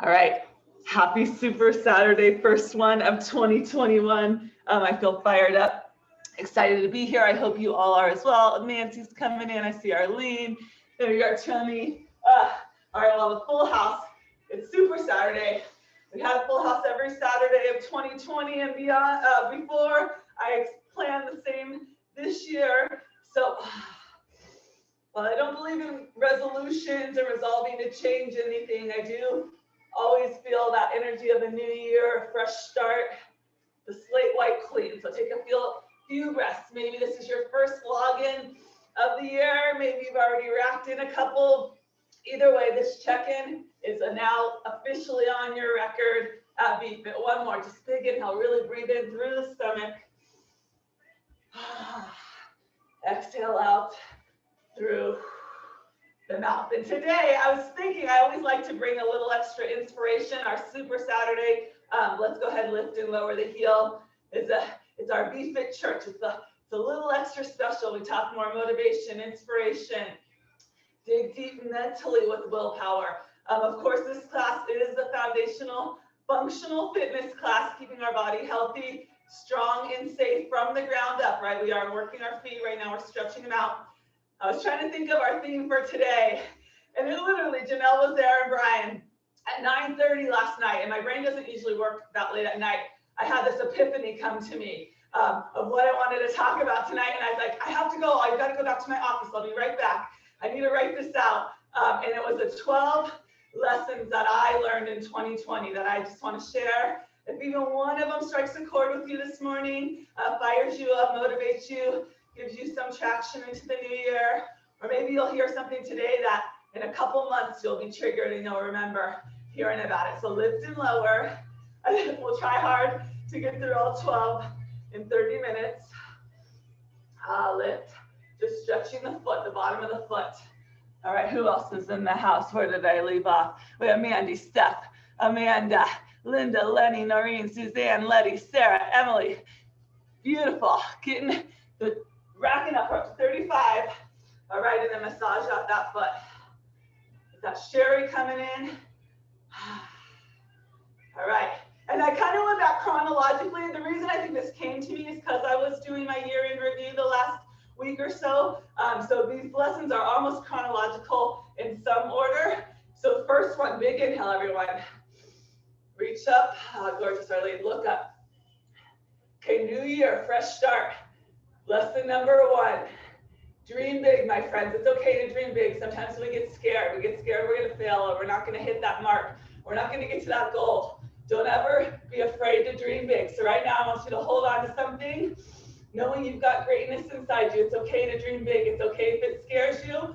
All right. Happy Super Saturday, first one of 2021. I feel fired up, excited to be here. I hope you all are as well. Nancy's coming in. I see Arlene. There you are, Tony. All right, well, the full house. It's Super Saturday. We had a full house every Saturday of 2020 and beyond. Before, I planned the same this year. So, well, I don't believe in resolutions or resolving to change anything. I do always feel that energy of a new year, a fresh start, the slate wiped clean. So take a few breaths. Maybe this is your first login of the year. Maybe you've already racked in a couple. Either way, this check-in is now officially on your record at VFit. One more, just big inhale, really breathe in through the stomach. Exhale out through the mouth. And today I was thinking I always like to bring a little extra inspiration. Our Super Saturday, let's go ahead, lift and lower the heel. It's our VFit church. It's a little extra special. We talk more motivation, inspiration, dig deep mentally with willpower. Of course, this class is the foundational functional fitness class, keeping our body healthy, strong, and safe from the ground up, right? We are working our feet right now. We're stretching them out. I was trying to think of our theme for today, and it literally, Janelle was there and Brian at 9:30 last night, and my brain doesn't usually work that late at night. I had this epiphany come to me of what I wanted to talk about tonight, and I was like, I have to go. I've got to go back to my office. I'll be right back. I need to write this out. And it was the 12 lessons that I learned in 2020 that I just want to share. If even one of them strikes a chord with you this morning, fires you up, motivates you, gives you some traction into the new year, or maybe you'll hear something today that in a couple months you'll be triggered and you'll remember hearing about it. So lift and lower. We'll try hard to get through all 12 in 30 minutes. Lift, just stretching the foot, the bottom of the foot. All right, who else is in the house? Where did I leave off? We have Mandy, Steph, Amanda, Linda, Lenny, Noreen, Suzanne, Letty, Sarah, Emily. Beautiful. Getting the racking up to 35. All right, and then massage out that foot. Is that Sherry coming in? All right. And I kind of went back chronologically. The reason I think this came to me is because I was doing my year in review the last week or so. So these lessons are almost chronological in some order. So first one, big inhale, everyone. Reach up. Gorgeous, Arlene. Look up. Okay, new year, fresh start. Lesson number one. Dream big, my friends. It's okay to dream big. Sometimes we get scared. We get scared we're going to fail or we're not going to hit that mark. We're not going to get to that goal. Don't ever be afraid to dream big. So right now, I want you to hold on to something, knowing you've got greatness inside you. It's okay to dream big. It's okay if it scares you.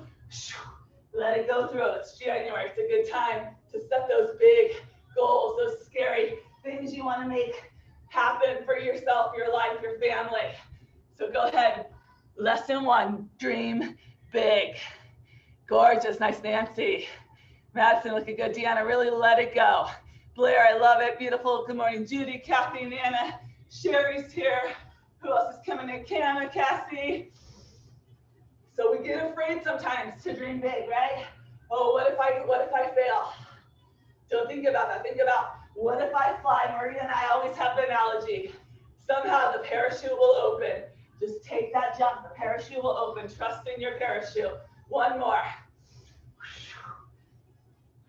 Let it go through. It's January. It's a good time to set those big goals, those scary things you want to make happen for yourself, your life, your family. So go ahead. Lesson one, dream big. Gorgeous. Nice, Nancy. Madison, looking good. Deanna, really let it go. Blair, I love it. Beautiful. Good morning, Judy, Kathy, Nana. Sherry's here. Who else is coming in? Cam, Cassie. So we get afraid sometimes to dream big, right? Oh, what if I fail? Don't think about that. Think about, what if I fly? Maria and I always have the analogy. Somehow the parachute will open. Just take that jump. The parachute will open. Trust in your parachute. One more.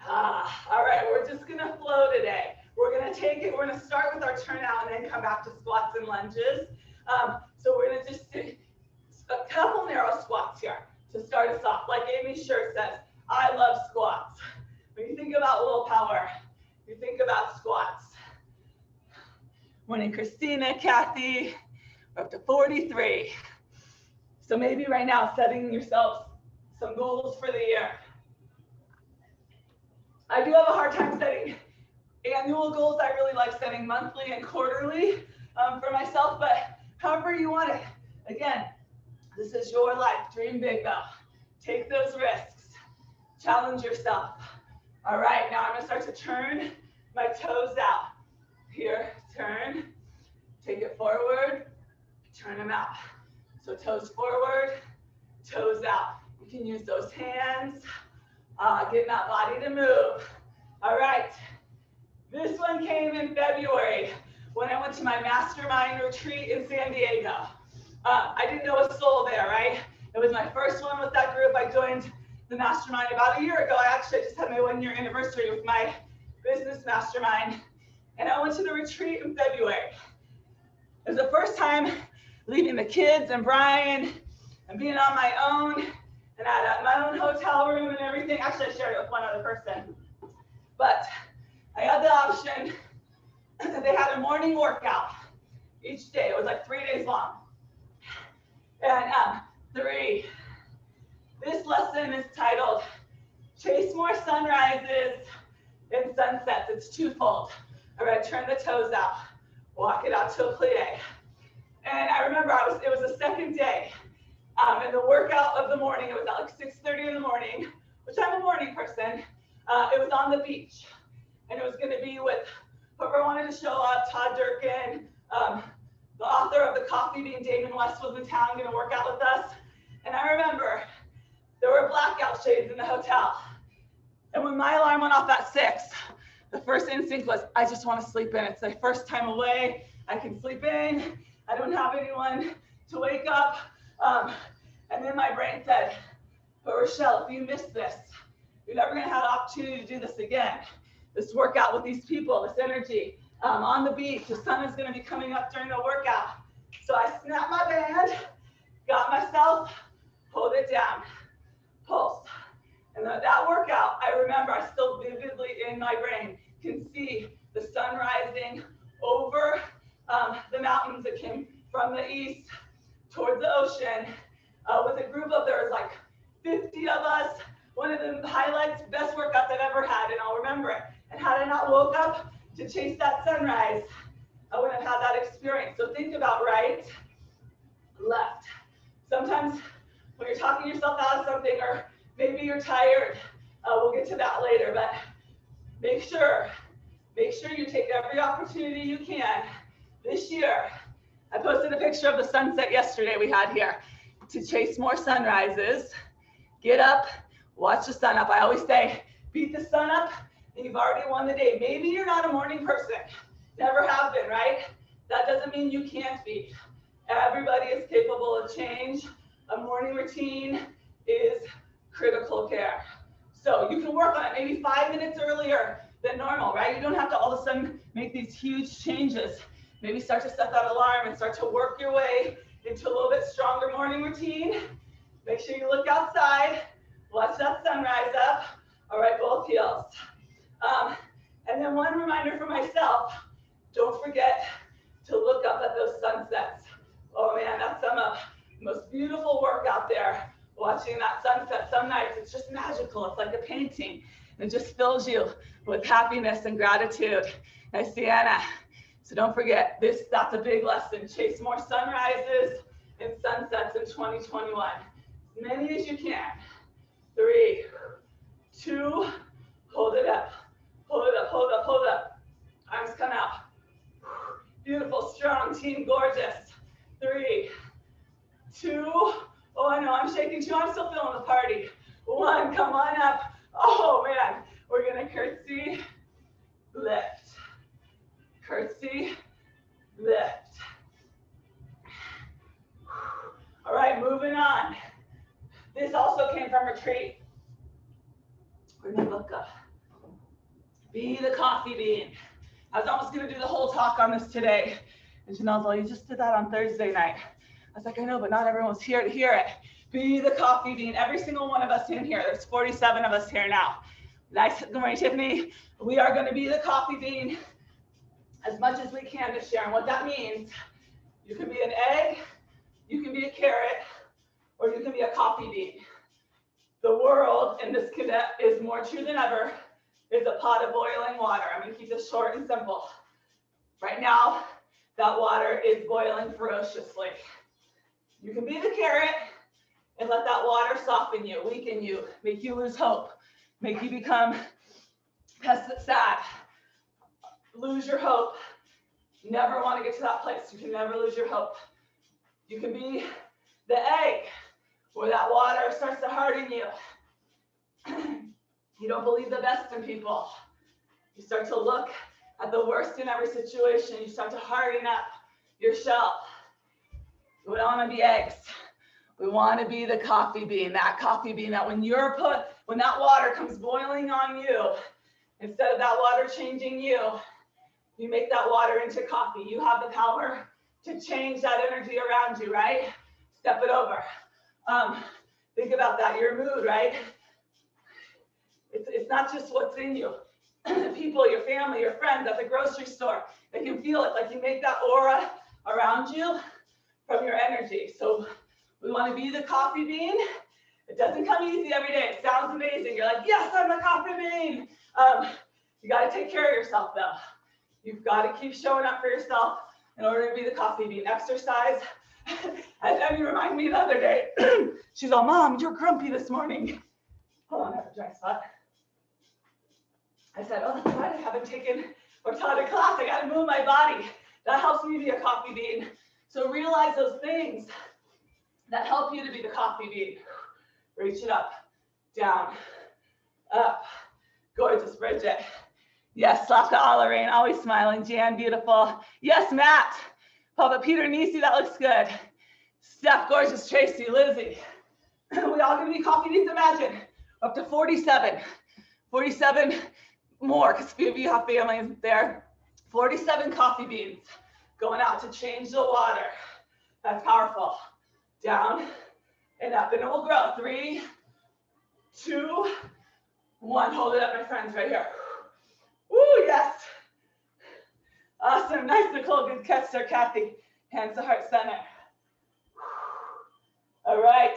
All right, we're just gonna flow today. We're gonna take it, we're gonna start with our turnout and then come back to squats and lunges. So we're gonna just do a couple narrow squats here to start us off. Like Amy's shirt says, I love squats. When you think about willpower, you think about squats. Morning, Christina, Kathy, we're up to 43. So maybe right now, setting yourself some goals for the year. I do have a hard time setting annual goals. I really like setting monthly and quarterly for myself, but however you want it. Again, this is your life. Dream big though. Take those risks. Challenge yourself. All right, now I'm gonna start to turn my toes out. Here, turn, take it forward, turn them out. So toes forward, toes out. You can use those hands. Getting that body to move. All right, February when I went to my mastermind retreat in San Diego. I didn't know a soul there, right? It was my first one with that group. I joined the mastermind about a year ago. I actually just had my 1-year anniversary with my business mastermind. And I went to the retreat in February. It was the first time leaving the kids and Brian and being on my own. And I had my own hotel room and everything. Actually, I shared it with one other person. But I had the option. They had a morning workout each day. It was like 3 days long. And 3. This lesson is titled, Chase More Sunrises and Sunsets. It's twofold. All right, turn the toes out. Walk it out to a plie. And I remember it was the second day. And the workout of the morning, it was at like 6:30 in the morning, which I'm a morning person. It was on the beach. And it was going to be with whoever wanted to show up, Todd Durkin, the author of The Coffee Bean, Damon West was in town going to work out with us. And I remember there were blackout shades in the hotel. And when my alarm went off at 6, the first instinct was, I just want to sleep in. It's my first time away. I can sleep in. I don't have anyone to wake up. And then my brain said, but Rochelle, if you miss this, you're never going to have the opportunity to do this again. This workout with these people, this energy. On the beach, the sun is going to be coming up during the workout. So I snapped my band, got myself, pulled it down, pulse. And that workout, I remember, I still vividly in my brain can see the sun rising over the mountains that came from the east towards the ocean with a group of, there was like 50 of us. One of the highlights, best workout I've ever had, and I'll remember it. And had I not woke up to chase that sunrise, I wouldn't have had that experience. So think about right, left. Sometimes when you're talking yourself out of something, or maybe you're tired, we'll get to that later, but make sure you take every opportunity you can this year. I posted a picture of the sunset yesterday we had here to chase more sunrises. Get up, watch the sun up. I always say, beat the sun up, and you've already won the day. Maybe you're not a morning person, never have been, right? That doesn't mean you can't be. Everybody is capable of change. A morning routine is critical care. So you can work on it maybe 5 minutes earlier than normal, right? You don't have to all of a sudden make these huge changes. Maybe start to set that alarm and start to work your way into a little bit stronger morning routine. Make sure you look outside, watch that sunrise up. All right, both heels. And then one reminder for myself, don't forget to look up at those sunsets. Oh man, that's some of the most beautiful work out there. Watching that sunset some nights, it's just magical. It's like a painting. It just fills you with happiness and gratitude. I see Anna. So don't forget, that's a big lesson. Chase more sunrises and sunsets in 2021. As many as you can. 3, 2, hold it up. Hold it up, hold up, hold up. Arms come out. Beautiful, strong team, gorgeous. 3, 2, oh, I know, I'm shaking too. I'm still feeling the party. 1, come on up. Oh, man. We're going to curtsy, lift. Curtsy, lift. All right, moving on. This also came from retreat. We're going to look up. Be the coffee bean. I was almost going to do the whole talk on this today. And Janelle's like, you just did that on Thursday night. I was like, I know, but not everyone's here to hear it. Be the coffee bean. Every single one of us in here. There's 47 of us here now. Nice. Good morning, Tiffany. We are going to be the coffee bean as much as we can this year. And what that means, you can be an egg, you can be a carrot, or you can be a coffee bean. The world, and this is more true than ever, is a pot of boiling water. I'm going to keep this short and simple. Right now, that water is boiling ferociously. You can be the carrot and let that water soften you, weaken you, make you lose hope, make you become sad, lose your hope. Never want to get to that place. You can never lose your hope. You can be the egg where that water starts to harden you. You don't believe the best in people. You start to look at the worst in every situation, you start to harden up your shell. We don't want to be eggs. We want to be the coffee bean, that coffee bean that when that water comes boiling on you, instead of that water changing you, you make that water into coffee. You have the power to change that energy around you, right? Step it over. Think about that, your mood, right? It's not just what's in you. The people, your family, your friends at the grocery store, they can feel it. Like you make that aura around you from your energy. So we want to be the coffee bean. It doesn't come easy every day. It sounds amazing. You're like, yes, I'm the coffee bean. You got to take care of yourself though. You've got to keep showing up for yourself in order to be the coffee bean. Exercise. As Emmy reminded me the other day, she's all, Mom, you're grumpy this morning. Hold on, I have a dry spot. I said, oh, that's right, I haven't taken or taught a class. I got to move my body. That helps me be a coffee bean. So realize those things that help you to be the coffee bean. Reach it up, down, up. Gorgeous, Bridget. Yes, Slavka Lorraine, always smiling. Jan, beautiful. Yes, Matt. Papa Peter Nisi, that looks good. Steph, gorgeous. Tracy, Lizzie. We all gonna be coffee beans, imagine. Up to 47. 47 more, because a few of you have families there. 47 coffee beans going out to change the water. That's powerful. Down and up, and it will grow. 3, 2, 1. Hold it up, my friends, right here. Woo, yes. Awesome, nice, Nicole, good catch there, Kathy. Hands to heart center. All right,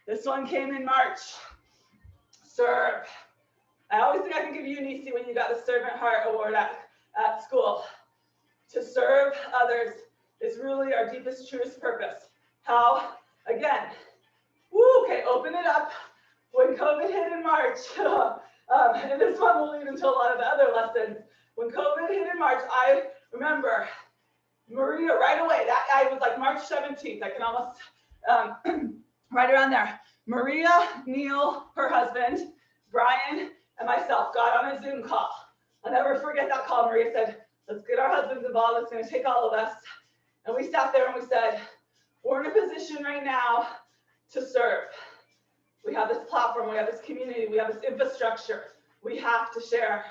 this one came in March. Serve. I always think I can give you Nisi when you got the Servant Heart Award at school. To serve others is really our deepest, truest purpose. How? Again, woo, okay, open it up. When COVID hit in March, and this one will lead into a lot of the other lessons. When COVID hit in March, I remember Maria right away. I was like March 17th. I can almost, right around there. Maria, Neil, her husband, Brian, and myself got on a Zoom call. I'll never forget that call. Maria said, let's get our husbands involved. It's going to take all of us. And we sat there and we said, we're in a position right now to serve. We have this platform, we have this community, we have this infrastructure. We have to share.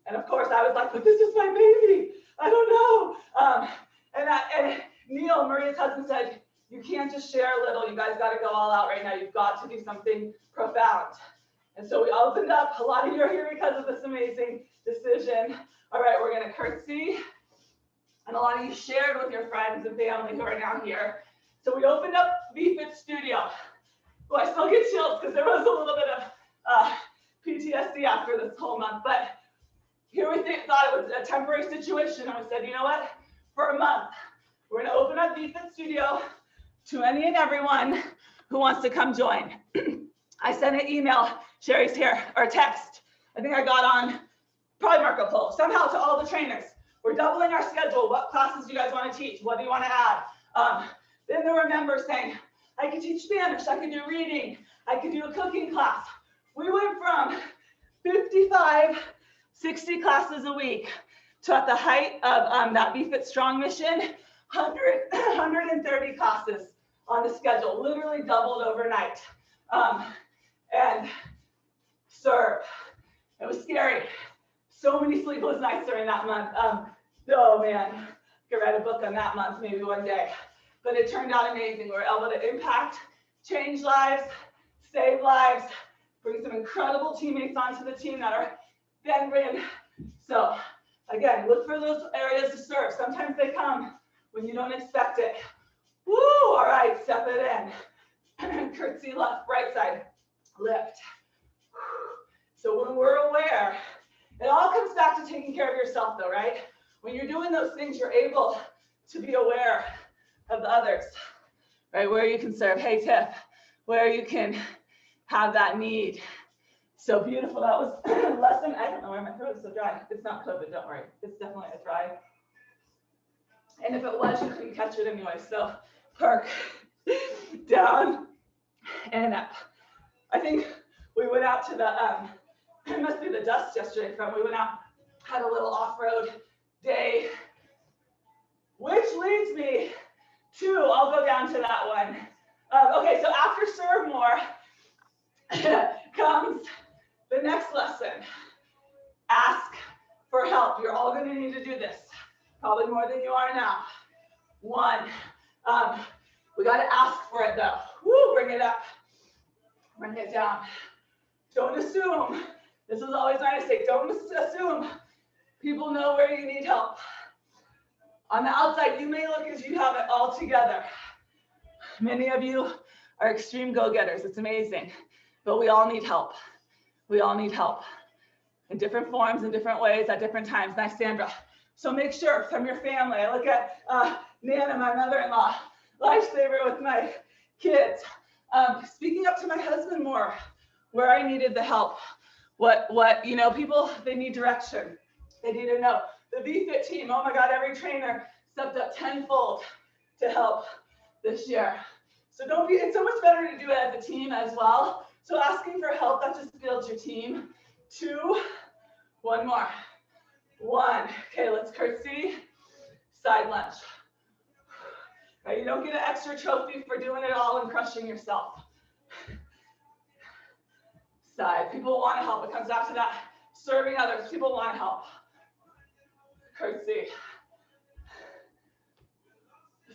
And of course, I was like, but this is my baby. I don't know. And Neil, Maria's husband, said, you can't just share a little. You guys got to go all out right now. You've got to do something profound. And so we opened up. A lot of you are here because of this amazing decision. All right, we're going to curtsy. And a lot of you shared with your friends and family who are now here. So we opened up VFit Studio. Well, I still get chills because there was a little bit of PTSD after this whole month. But here we thought it was a temporary situation. And we said, you know what? For a month, we're going to open up VFit Studio to any and everyone who wants to come join. I sent an email, Sherry's here, or a text. I think I got on probably Marco Polo, somehow to all the trainers. We're doubling our schedule. What classes do you guys want to teach? What do you want to add? Then there were members saying, I could teach Spanish, I could do reading, I could do a cooking class. We went from 55, 60 classes a week to at the height of that VFit Strong mission, 130 classes on the schedule, literally doubled overnight. And serve. It was scary. So many sleepless nights during that month. Oh man, I could write a book on that month, maybe one day. But it turned out amazing. We were able to impact, change lives, save lives, bring some incredible teammates onto the team that are veteran. So again, look for those areas to serve. Sometimes they come when you don't expect it. Woo, all right, step it in. Curtsy left, right side, lift. So when we're aware, it all comes back to taking care of yourself though, right? When you're doing those things, you're able to be aware of the others, right? Where you can serve. Hey, Tiff, where you can have that need. So beautiful. That was lesson. I don't know why my throat is so dry. It's not COVID, don't worry. It's definitely a dry. And if it was, you couldn't catch it anyway. So perk, down and up. I think we went out to the, it must be the dust yesterday from, we went out had a little off-road day, which leads me to, I'll go down to that one. Okay, so after serve more comes the next lesson. Ask for help. You're all going to need to do this, probably more than you are now. One, we got to ask for it though. Woo, bring it up, bring it down. Don't assume. This is always my mistake. Don't assume people know where you need help. On the outside, you may look as you have it all together. Many of you are extreme go-getters. It's amazing, but we all need help. We all need help in different forms, in different ways, at different times. Nice, Sandra. So make sure from your family. I look at Nana, my mother-in-law, lifesaver with my kids. Speaking up to my husband more, where I needed the help. What you know, people, they need direction. They need to know. The VFit team, oh my God, every trainer stepped up tenfold to help this year. So it's so much better to do it as a team as well. So asking for help, that just builds your team. 2, 1 more. 1, okay, let's curtsy, side lunge. Right, you don't get an extra trophy for doing it all and crushing yourself. Side, people want to help. It comes back to that serving others. People want to help. Curtsy.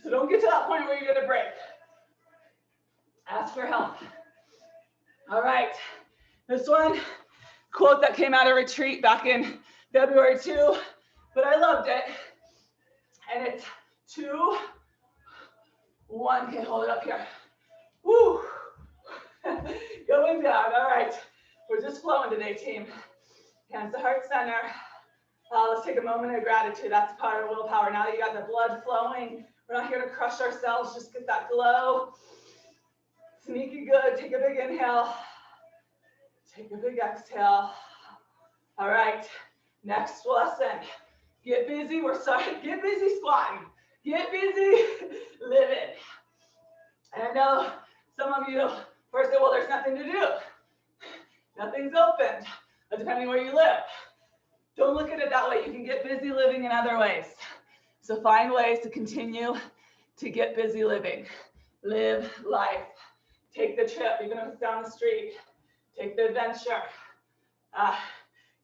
So don't get to that point where you're going to break. Ask for help. All right. This one, quote that came out of retreat back in February 2, but I loved it. And it's 2, 1. Okay, hold it up here. Woo. Going down. All right. We're just flowing today, team. Hands to heart center. Let's take a moment of gratitude. That's part of willpower. Now that you got the blood flowing, we're not here to crush ourselves. Just get that glow. Sneaky good. Take a big inhale. Take a big exhale. All right. Next lesson. Get busy. Get busy squatting. Get busy living. And I know some of you first say, well, there's nothing to do. Nothing's open, depending where you live. Don't look at it that way. You can get busy living in other ways. So find ways to continue to get busy living. Live life. Take the trip, even if it's down the street. Take the adventure.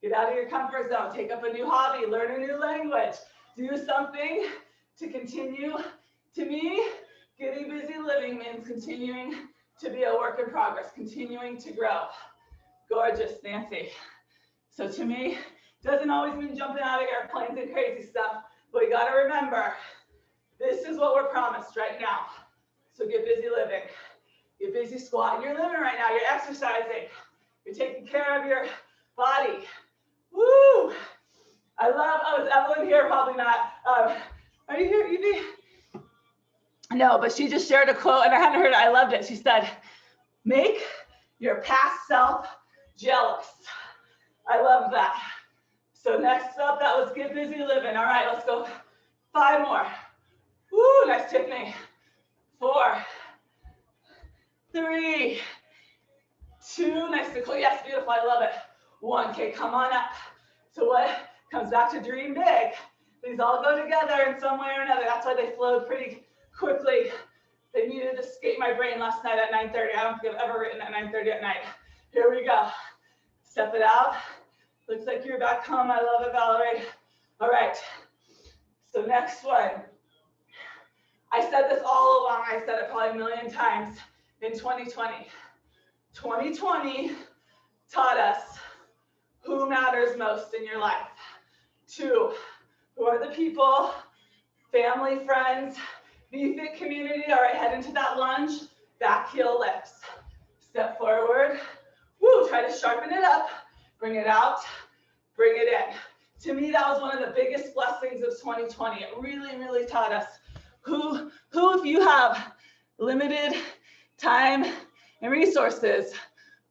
Get out of your comfort zone. Take up a new hobby. Learn a new language. Do something to continue. To me, getting busy living means continuing to be a work in progress, continuing to grow. Gorgeous, Nancy. So to me, doesn't always mean jumping out of airplanes and crazy stuff, but you gotta remember, this is what we're promised right now. So get busy living. Get busy squatting. You're living right now, you're exercising. You're taking care of your body. Woo! Is Evelyn here? Probably not. Are you here, Evie? No, but she just shared a quote and I hadn't heard it. I loved it. She said, make your past self jealous. I love that. So next up, that was get busy living. All right, let's go 5 more. Woo, nice Tiffany. 4, 3, 2, nice Nicole. Yes, beautiful, I love it. 1, okay, come on up. So what comes back to dream big? These all go together in some way or another. That's why they flowed pretty quickly. They needed to escape my brain last night at 9:30. I don't think I've ever written at 9:30 at night. Here we go. Step it out. Looks like you're back home. I love it, Valerie. All right. So next one. I said this all along. I said it probably a million times in 2020. 2020 taught us who matters most in your life. 2, who are the people, family, friends, VFit community. All right, head into that lunge, back heel lifts. Step forward. Woo, try to sharpen it up. Bring it out, bring it in. To me, that was one of the biggest blessings of 2020. It really, really taught us who if you have limited time and resources,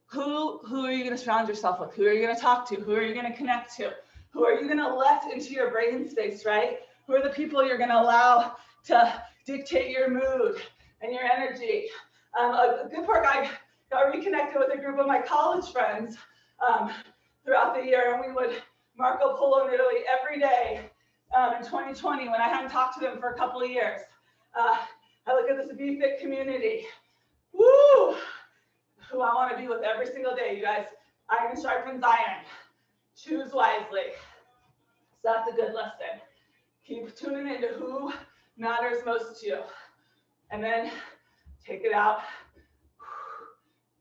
who are you going to surround yourself with? Who are you going to talk to? Who are you going to connect to? Who are you going to let into your brain space, right? Who are the people you're going to allow to dictate your mood and your energy? A good part, I got reconnected with a group of my college friends throughout the year, and we would Marco Polo in Italy every day in 2020 when I hadn't talked to them for a couple of years. I look at this VFit community. Woo! Who I want to be with every single day, you guys. Iron sharpens iron. Choose wisely. So that's a good lesson. Keep tuning into who matters most to you. And then take it out.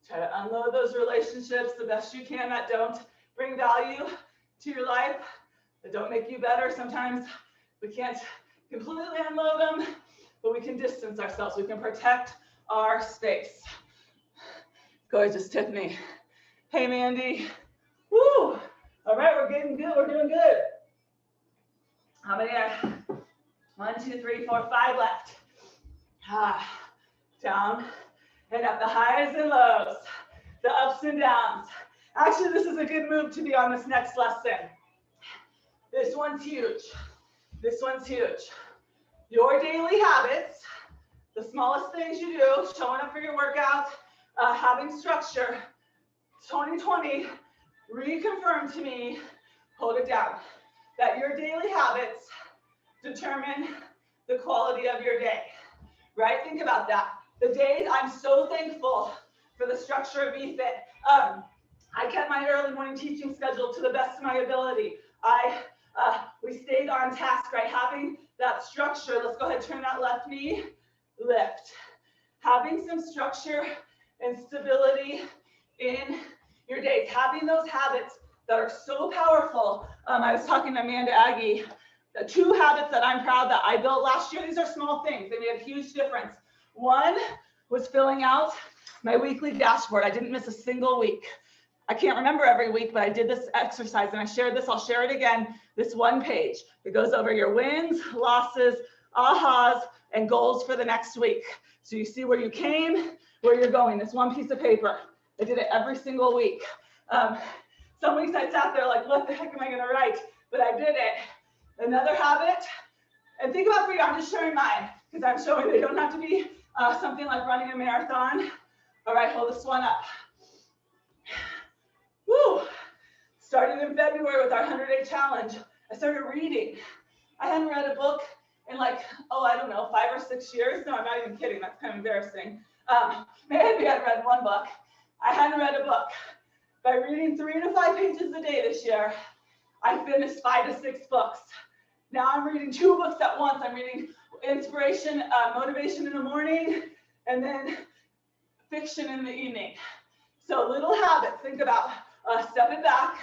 Try to unload those relationships the best you can that don't bring value to your life, that don't make you better. Sometimes we can't completely unload them, but we can distance ourselves. We can protect our space. Gorgeous Tiffany. Hey, Mandy. Woo! All right, we're getting good. We're doing good. How many are? 1, 2, 3, 4, 5 left. Down and up, the highs and lows, the ups and downs. Actually, this is a good move to be on this next lesson. This one's huge. This one's huge. Your daily habits, the smallest things you do, showing up for your workout, having structure. 2020 reconfirmed to me, hold it down, that your daily habits determine the quality of your day, right? Think about that. The days, I'm so thankful for the structure of VFit. I kept my early morning teaching schedule to the best of my ability. We stayed on task, right? Having that structure, let's go ahead, turn that left knee, lift. Having some structure and stability in your days, having those habits that are so powerful. I was talking to Amanda Aggie, the 2 habits that I'm proud that I built last year. These are small things, they made a huge difference. One was filling out my weekly dashboard. I didn't miss a single week. I can't remember every week, but I did this exercise and I shared this. I'll share it again. This one page. It goes over your wins, losses, ahas, and goals for the next week. So you see where you came, where you're going. This one piece of paper. I did it every single week. Some weeks I sat there like, what the heck am I going to write? But I did it. Another habit, and think about for you, I'm just sharing mine because I'm showing they don't have to be something like running a marathon. All right, hold this one up. Woo! Started in February with our 100-day challenge. I started reading. I hadn't read a book in like, I don't know, 5 or 6 years. No, I'm not even kidding. That's kind of embarrassing. Maybe I'd read one book. I hadn't read a book. By reading 3 to 5 pages a day this year, I finished 5 to 6 books. Now I'm reading 2 books at once. I'm reading inspiration, motivation in the morning, and then fiction in the evening. So little habits. Think about stepping back.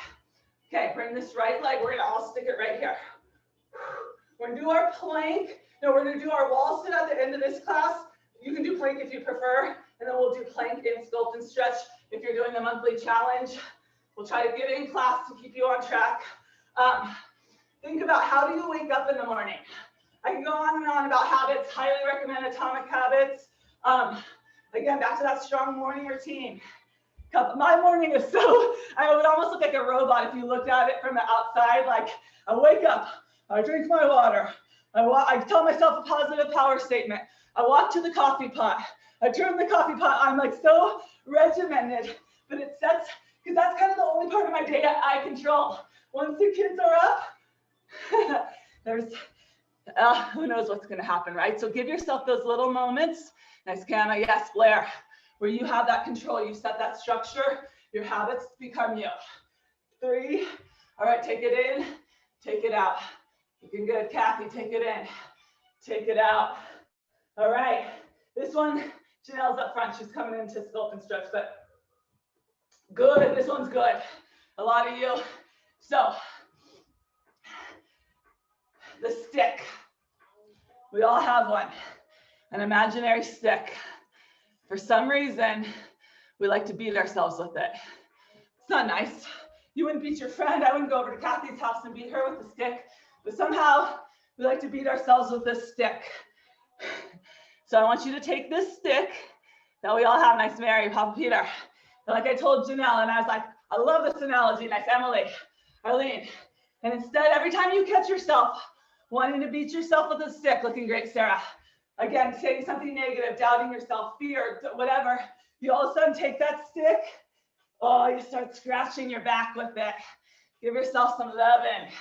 Okay, bring this right leg. We're gonna all stick it right here. We're gonna do our plank. No, we're gonna do our wall sit at the end of this class. You can do plank if you prefer, and then we'll do plank in sculpt and stretch if you're doing the monthly challenge. We'll try to get in class to keep you on track. Think about how do you wake up in the morning? I can go on and on about habits, highly recommend Atomic Habits. Again, back to that strong morning routine. My morning is I would almost look like a robot if you looked at it from the outside. Like I wake up, I drink my water, I tell myself a positive power statement. I walk to the coffee pot, I turn the coffee pot on, like so regimented, but it sets, because that's kind of the only part of my day I control. Once the kids are up, there's, who knows what's going to happen, right? So give yourself those little moments. Nice, Canna. Yes, Blair, where you have that control. You set that structure. Your habits become you. 3. All right, take it in, take it out. Looking good, Kathy. Take it in, take it out. All right, this one, Janelle's up front. She's coming into sculpt and stretch, but good. This one's good. A lot of you. So, the stick. We all have one, an imaginary stick. For some reason, we like to beat ourselves with it. It's not nice. You wouldn't beat your friend. I wouldn't go over to Kathy's house and beat her with the stick. But somehow, we like to beat ourselves with this stick. So I want you to take this stick that we all have. Nice, Mary, Papa Peter. And like I told Janelle, and I was like, I love this analogy. Nice, Emily, Arlene. And instead, every time you catch yourself wanting to beat yourself with a stick, looking great, Sarah. Again, saying something negative, doubting yourself, fear, whatever. You all of a sudden take that stick. Oh, you start scratching your back with it. Give yourself some loving.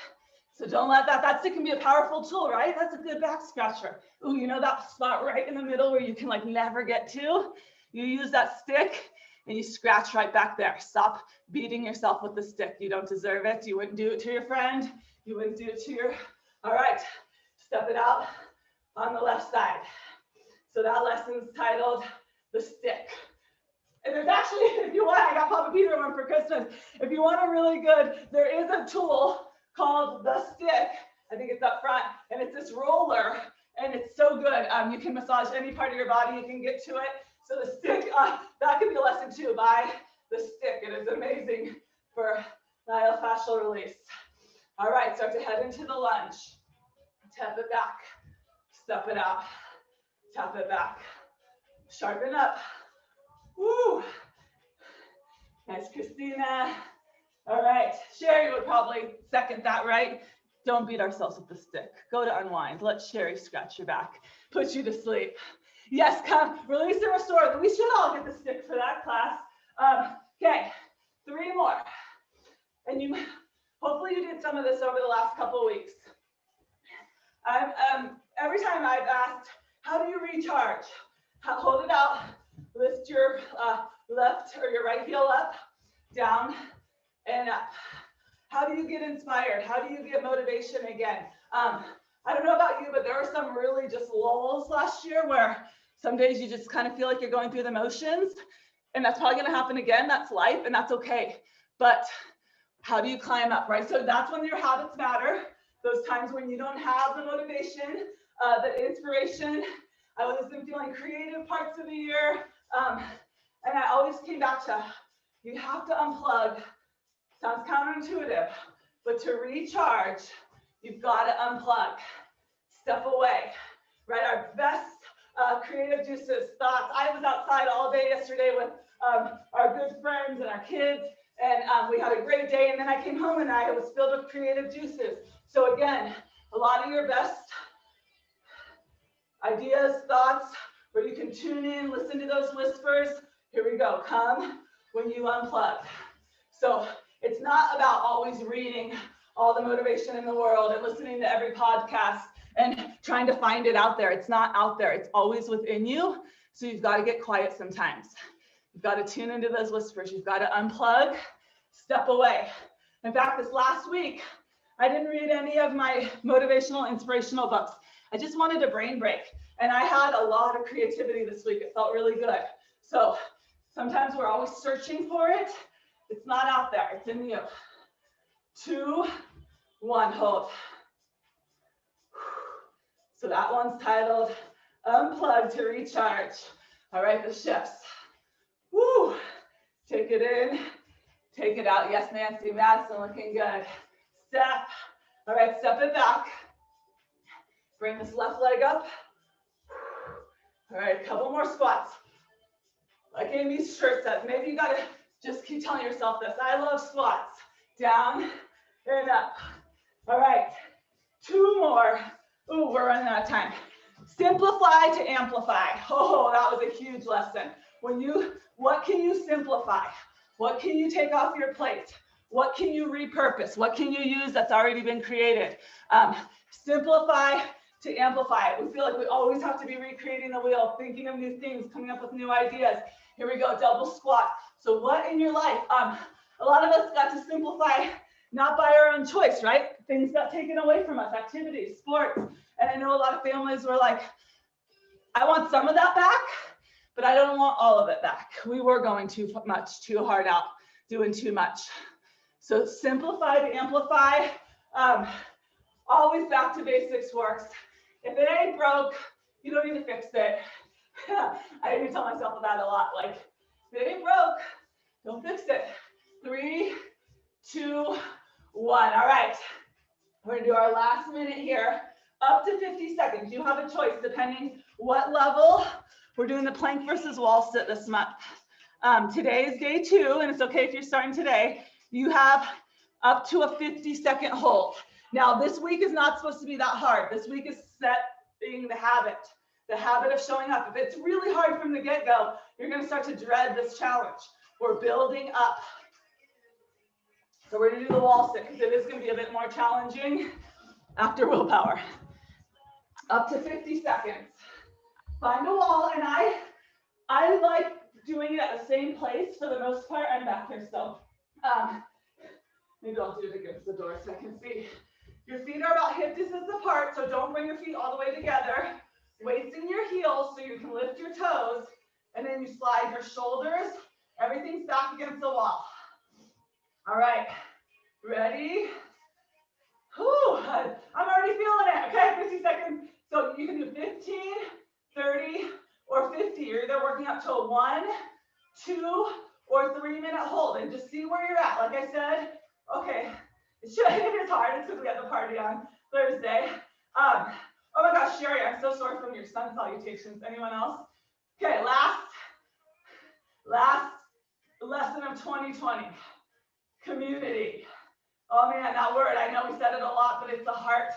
So don't let that stick can be a powerful tool, right? That's a good back scratcher. Ooh, you know that spot right in the middle where you can like never get to? You use that stick and you scratch right back there. Stop beating yourself with the stick. You don't deserve it. You wouldn't do it to your friend. You wouldn't do it to your, all right, step it out on the left side. So that lesson's titled The Stick. And there's actually, if you want, I got Papa Peter one for Christmas. If you want a really good, there is a tool called The Stick. I think it's up front, and it's this roller, and it's so good. You can massage any part of your body, you can get to it. So the stick, that could be a lesson too, by The Stick. It is amazing for myofascial release. All right, start to head into the lunge. Tap it back, step it out, tap it back, sharpen up. Woo! Nice, Christina. All right, Sherry would probably second that, right? Don't beat ourselves with the stick. Go to unwind. Let Sherry scratch your back, put you to sleep. Yes, come, release and restore. We should all get the stick for that class. Okay, 3 more. And you, hopefully you did some of this over the last couple of weeks. Every time I've asked, how do you recharge? Hold it out, lift your left or your right heel up, down, and up. How do you get inspired? How do you get motivation again? I don't know about you, but there were some really just lulls last year where some days you just kind of feel like you're going through the motions, and that's probably going to happen again. That's life, and that's okay. But how do you climb up, right? So that's when your habits matter. Those times when you don't have the motivation, the inspiration. I was been feeling creative parts of the year, and I always came back to, you have to unplug. Sounds counterintuitive, but to recharge, you've got to unplug, step away, right? Our best creative juices, thoughts. I was outside all day yesterday with our good friends and our kids, and we had a great day, and then I came home and I was filled with creative juices. So again, a lot of your best ideas, thoughts, where you can tune in, listen to those whispers. Here we go, come when you unplug. So it's not about always reading all the motivation in the world and listening to every podcast and trying to find it out there. It's not out there, it's always within you. So you've got to get quiet sometimes. You've got to tune into those whispers. You've got to unplug, step away. In fact, this last week, I didn't read any of my motivational, inspirational books. I just wanted a brain break. And I had a lot of creativity this week. It felt really good. So sometimes we're always searching for it. It's not out there, it's in you. 2, 1, hold. So that one's titled Unplug to Recharge. All right, the shifts. Woo! Take it in, take it out. Yes, Nancy, Madison, looking good. Step. All right, step it back. Bring this left leg up. All right, a couple more squats. Like Amy's shirt says, maybe you gotta just keep telling yourself this. I love squats. Down and up. All right, 2 more. Ooh, we're running out of time. Simplify to amplify. Oh, that was a huge lesson. What can you simplify? What can you take off your plate? What can you repurpose? What can you use that's already been created? Simplify to amplify. We feel like we always have to be recreating the wheel, thinking of new things, coming up with new ideas. Here we go, double squat. So what in your life? A lot of us got to simplify, not by our own choice, right? Things got taken away from us, activities, sports. And I know a lot of families were like, I want some of that back, but I don't want all of it back. We were going too hard out, doing too much. So simplify to amplify. Always back to basics works. If it ain't broke, you don't need to fix it. I even tell myself that a lot. Like, if it ain't broke, don't fix it. 3, 2, 1. All right. We're gonna do our last minute here. Up to 50 seconds. You have a choice depending what level. We're doing the plank versus wall sit this month. Today is day 2, and it's okay if you're starting today. You have up to a 50-second hold. Now, this week is not supposed to be that hard. This week is setting the habit of showing up. If it's really hard from the get-go, you're going to start to dread this challenge. We're building up. So we're gonna do the wall sit because it is gonna be a bit more challenging after willpower. Up to 50 seconds. Find a wall, and I like doing it at the same place for the most part. I'm back here, so maybe I'll do it against the door so I can see. Your feet are about hip distance apart, so don't bring your feet all the way together. Weights in your heels so you can lift your toes, and then you slide your shoulders. Everything's back against the wall. All right, ready? Whew, I'm already feeling it. Okay, 50 seconds. So you can do 15, 30, or 50. You're either working up to a 1, 2, or 3-minute hold, and just see where you're at. Like I said, okay, it is hard. It's because we have the party on Thursday. Oh my gosh, Sherry, I'm so sorry from your sun salutations. Anyone else? Okay, last lesson of 2020, community. Oh man, that word, I know we said it a lot, but it's the heart.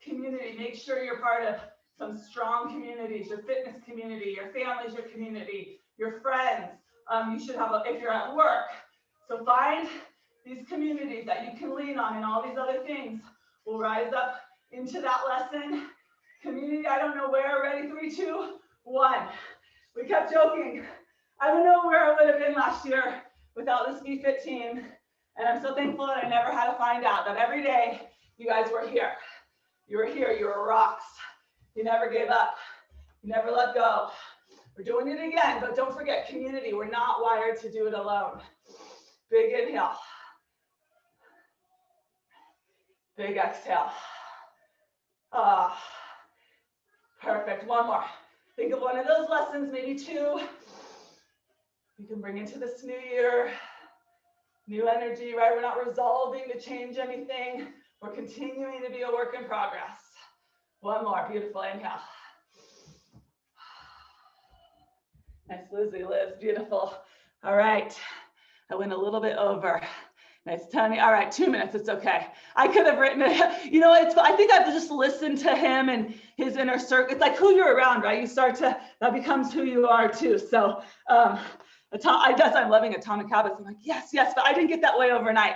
Community. Make sure you're part of some strong communities, your fitness community, your family's your community, your friends. You should have, if you're at work. So find these communities that you can lean on, and all these other things will rise up into that lesson. Community, I don't know where. Ready? 3, 2, 1. We kept joking. I don't know where I would have been last year without this VFit team. And I'm so thankful that I never had to find out that every day you guys were here. You were here, you were rocks. You never gave up. You never let go. We're doing it again, but don't forget community. We're not wired to do it alone. Big inhale. Big exhale. Perfect. One more. Think of one of those lessons, maybe 2. You can bring into this new year. New energy, right? We're not resolving to change anything. We're continuing to be a work in progress. One more, beautiful inhale. Nice, Lizzie, Liz, beautiful. All right, I went a little bit over. Nice, Tony. All right, 2 minutes, it's okay. I could have written it. You know, I think I've just listened to him and his inner circle. It's like who you're around, right? You start to, that becomes who you are too. So, I guess I'm loving Atomic Habits. I'm like, yes, but I didn't get that way overnight.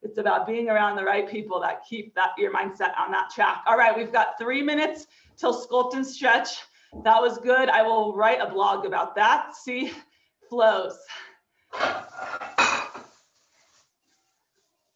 It's about being around the right people that keep your mindset on that track. All right, we've got 3 minutes till sculpt and stretch. That was good. I will write a blog about that. See, flows.